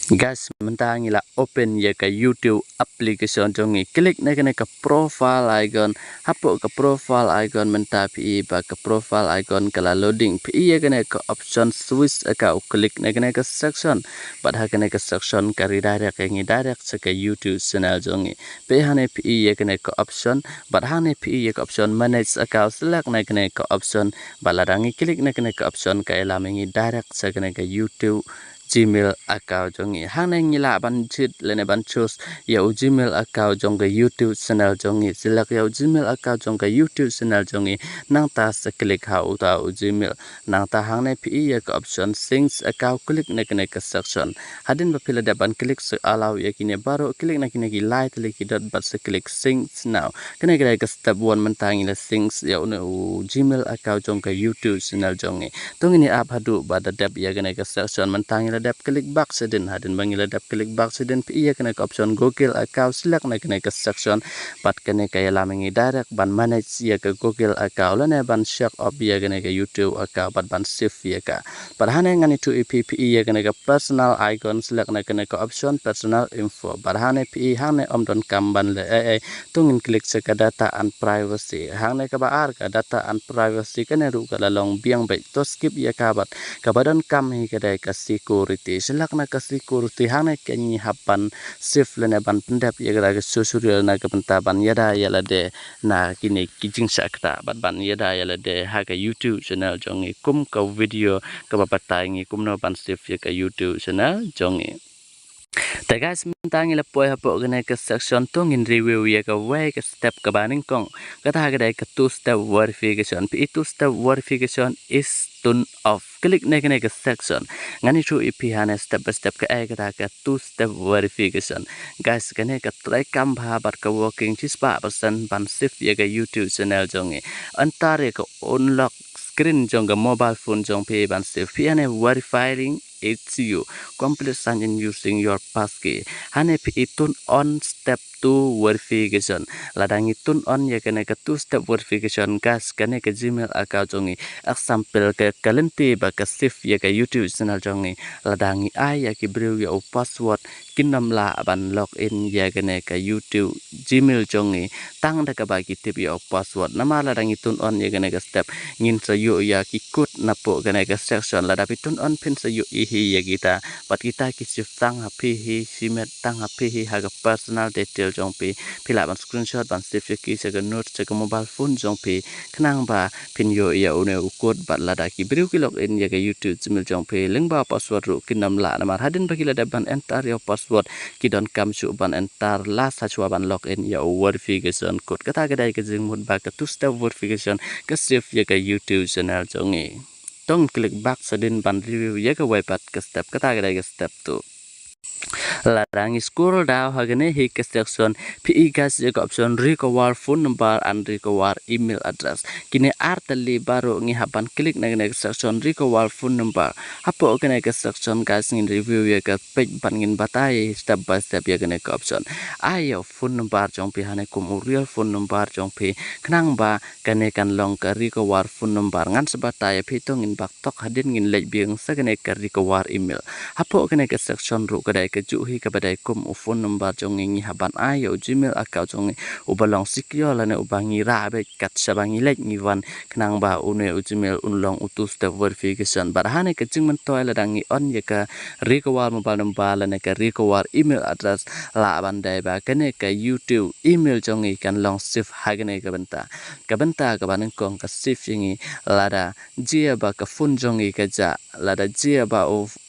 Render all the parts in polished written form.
Guys, mentang ila open ya ke YouTube application jongi klik na kena ke profile icon hapuk ke profile icon menta pi ba ke profile icon kala loading pi ya kena ke option switch ka klik na kena ke section bad ha kena ke section ka redirect ngi direct se ke YouTube channel jongi pe hane pi ya kena ke option bad hane pi ya ke option manage account select na kena ke option baladangi klik na kena ke option ka elamingi direct se kena ke YouTube Gmail account jongi hang ngila ban chit lene ban choose ya Gmail account jonga YouTube channel jongi select ya Gmail account jonga YouTube channel jongi nang ta se klik ha uta Gmail nang ta hang ne pi ya ka option syncs account klik ne kene ke section hadin ba pila ban klik se allow ya kine baru klik na kine ki light le ki dot bat se klik syncs now kene ke step 1 mentang ila syncs ya Gmail account jonga YouTube channel jongi tungini app hadu ba da dep ya kene ke section mentang ladap klik box sedin hadin bangi ladap klik box sedin pi iya kena ke option Google account select na kena ke section pat kena ke lamingi direct ban manage ya ke Google account lane ban share of ya kena ke YouTube account pat ban save ya ka padhane ngani tu pi iya kena ke personal icon select na kena ke option personal info padhane pi hane om don kamban le tungin klik se ke data and privacy hane ke baar ke data and privacy kena ru ke lalong biang baik to skip ya ka bat kabadan kam hi kedai ke security selak na ke security hane ke ni hapan safe lene ban pendap ya gara ke susurial na ke pentaban yada yala de na kini kijing sakta bat ban yada yala de ha ke YouTube channel jongi kum ke video ke bapatai ngi kum no ban safe ya ke YouTube channel jongiแต่ guys มันตั้งอีละป่วยฮับปกในกับ section ตัวงินรีวิวอยากไว้กับ step กับบ้านนึงกงก็ถ้าก็ได้กับ two step verification พี่ two step verification is turn off คลิกในกับ section งั้นนี่ช่วยพี่หาใน step by step ก็ไอ้ก็ได้กับ two step verification guys ก็ในกับ try คำพาบัดกับ working ที่10% บัน shift อยากกับ YouTube channel จงงี้อันตาเรียกกับ unlock screen จงกับ mobile phone จงพี่บัน shift พี่อันนี้ verifying it's you complete sign in using your passkey hane pi turn on step 2 verification ladangi turn on ya kena ke 2 step verification gas kena ke Gmail account jongi example ke kalenti ba ke save ya ke YouTube channel jongi ladangi ai ya ki brew ya password kinam la ban login ya kena ke YouTube Gmail jongi tang da ka ba ki tip ya password nama ladangi turn on ya kena ke step ngin sayu ya ki code napo kena ke section ladapi turn on pin sayu hi ya kita pat kita kisip tang hapi hi simet tang hapi hi haga personal detail jong pi pila ban screenshot ban save ki se note se mobile phone jong pi khnang ba pin yo ya une ukot bat lada ki briu ki login ya ga YouTube Gmail jong pi leng ba password ru kinam la namar hadin ba ki lada ban enter your password ki don kam su ban enter last hachwa ban login ya verification code kata ga dai ke jing mun ba ka two step verification ka save ya ga YouTube channel jong ni tong klik back sedin ban review ya ke website ke step kata ke step tu Larang scroll down hagane hi ke section pi gas ya option recover phone number and recover email address kini artali baru ngi haban klik na ke section recover phone number hapo ke ke section gas ngin review ya ke page ban ngin batai step by step ya ke option ayo phone number jong pi hane kum real phone number jong pi knang ba kane kan long ke recover phone number ngan sebatai pi to ngin bak tok hadin ngin lej biang sa ke recover email hapo ke section ru ke kejuhi kepada kum phone number jong ngi haban ayo Gmail account jong ubalong secure lane ubangi rabe kat sabangi lek ngiwan kenang ba une Gmail unlong utu step verification barhane kecing mentoy ladangi on ya ke recover mobile number lane ke recover email address la bandai ba kene ke YouTube email jong ngi kan long save hagane ke benta ke banen kong ke save ngi lada jia ba ke phone jong ngi ke ja lada jia ba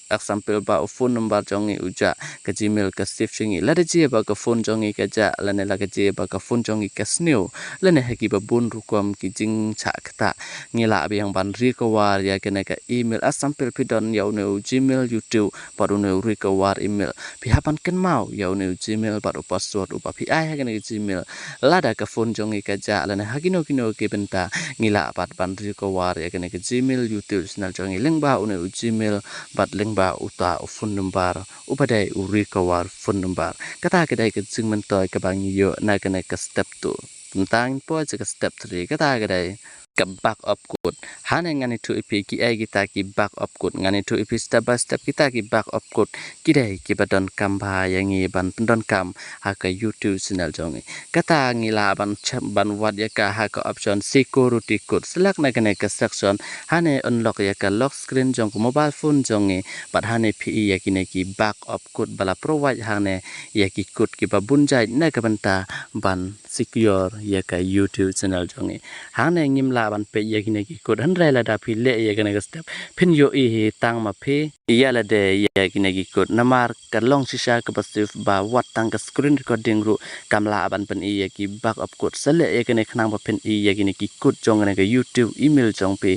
example ba phone number jongi uja ke Gmail ke save singi lada je ba ke phone jongi ke ja lane la ke je ba ke phone jongi ke sniews lane haki ba bun rukom ki jing cha kta ngila abi yang ban recover ya ke email example pidon ya ne Gmail YouTube baru ne recover email pi hapan ken mau ya ne Gmail baru password upa pi ai ke Gmail lada ke phone jongi ke ja lane hagino kino ke benta ngila pat ban recover ya ke Gmail YouTube channel jongi leng ba ne Gmail bat leng ba uta phone number upadai recover phone number kata kedai ke jing mentoy ke bang yo na ke step tu tentang po ke step 3 kata kedai ke back up kut hane ngani tu ipi ki ai kita ki back up kut ngani tu ipi step by step kita ki back up kut kidai ki badon kam ba yangi ban pendon kam ha ka YouTube channel jongi kata ngila ban ban wat ya ka ha ka option security kut select na kene ka section hane unlock ya ka lock screen jong ko mobile phone jongi bat hane pi ya kine ki back up kut bala provide hane ya ki kut ki ba bunjai na ka banta ban secure ya ka YouTube channel jongi hane ngimla ban pe ya kine ki kut han la da phi le ya kene ka step phin yo hi tang ma phe ya la de ya kine ki kut namar ka long sisa ka basif ba wat tang ka screen recording ru kamla ban pen ya ki back up kut sele ya kene khnang ba phin ya kine ki kut jong ne ka YouTube email jong pe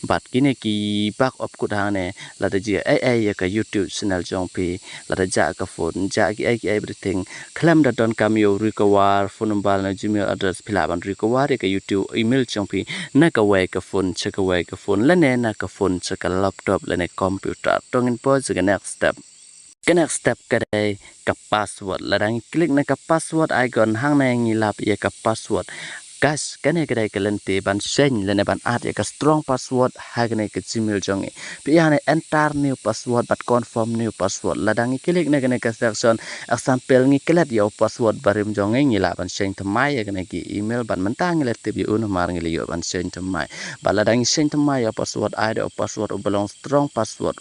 bat kine ki back up kut hane la da ji ai ya ka YouTube channel jong pe la da ja ka phone ja ki ai everything klam da don kam yo recover phone number na gmail address phila ban recover ya ka YouTube email jong pe na ka way ka phone che ka way ka phone la ne na ka phone che ka laptop la ne computer tongin po che ka next step cái next step cái đây ka password là đang click na ka password icon hang này nghi lap ya ka password guys cái này cái lên ti ban sen lên ban add ya ka strong password ha cái này cái gmail jong pi ya này enter new password but confirm new password là đang click na cái ka section example ngi kelat yo password barim jong ngi la ban sen thamai ya cái này ki email ban mentang ngi let bi un mar ngi yo ban sen thamai ba la đang sen thamai ya password id or password belong strong password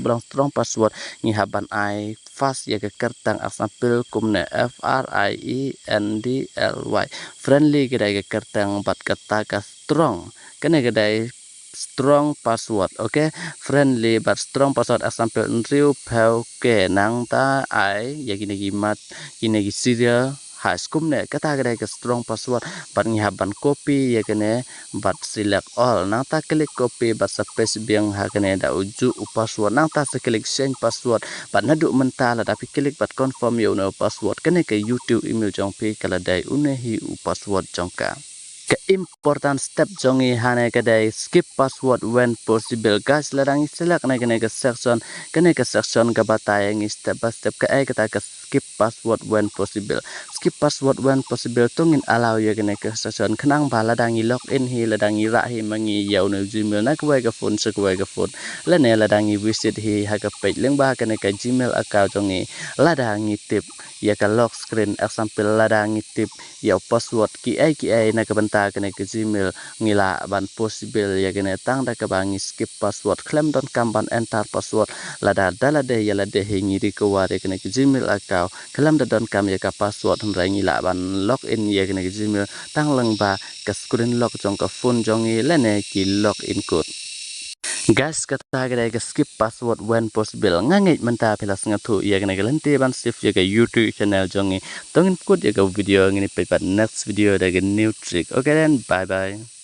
belong strong password ngi haban I fast ya ke kertang example kumne friendly friendly kedai ke kertang bat kata ka strong kene kedai strong password okay friendly but strong password example riu phau ke nang ta ai ya kini gimat kini gi serial has kumne kata kedai ke strong password bat ngi haban copy ya kene bat select all nang ta klik copy bat space biang ha kene da uju password nang ta klik change password bat nadu mentala tapi klik bat confirm yo no password kene ke YouTube email jong pi kala dai unehi password jongka ke important step jongi hane kadai skip password when possible guys ladang select na kene ke section ka batayang step by step ka ai kata ke skip password when possible skip password when possible tungin allow ya kene ke section khnang ba ladang log in hi ladang ra hi mangi yau no gmail na kwai ka phone se kwai ka phone la ne ladang visit hi ha ka page leng ba kene ka gmail account jongi ladang tip ya ka lock screen example ladang tip ya password ki ai na ka banta kene ke gmail ngila ban possible ya kene tang da ka bangi skip password claim don kam ban enter password lada dala de ya la de hingi ri ko ware kene ke gmail account claim da don kam ya ka password hon rai ngila ban log in ya kene ke gmail tang lang ba ka screen lock jong ka phone jong le ne ki log in code guys kata kedai ke skip password when possible ngangit menta pelas ngatu ya kena gelente ban save ya ke YouTube channel jongi tongin kut ya ke video ngini pe next video ada ke new trick okay then bye bye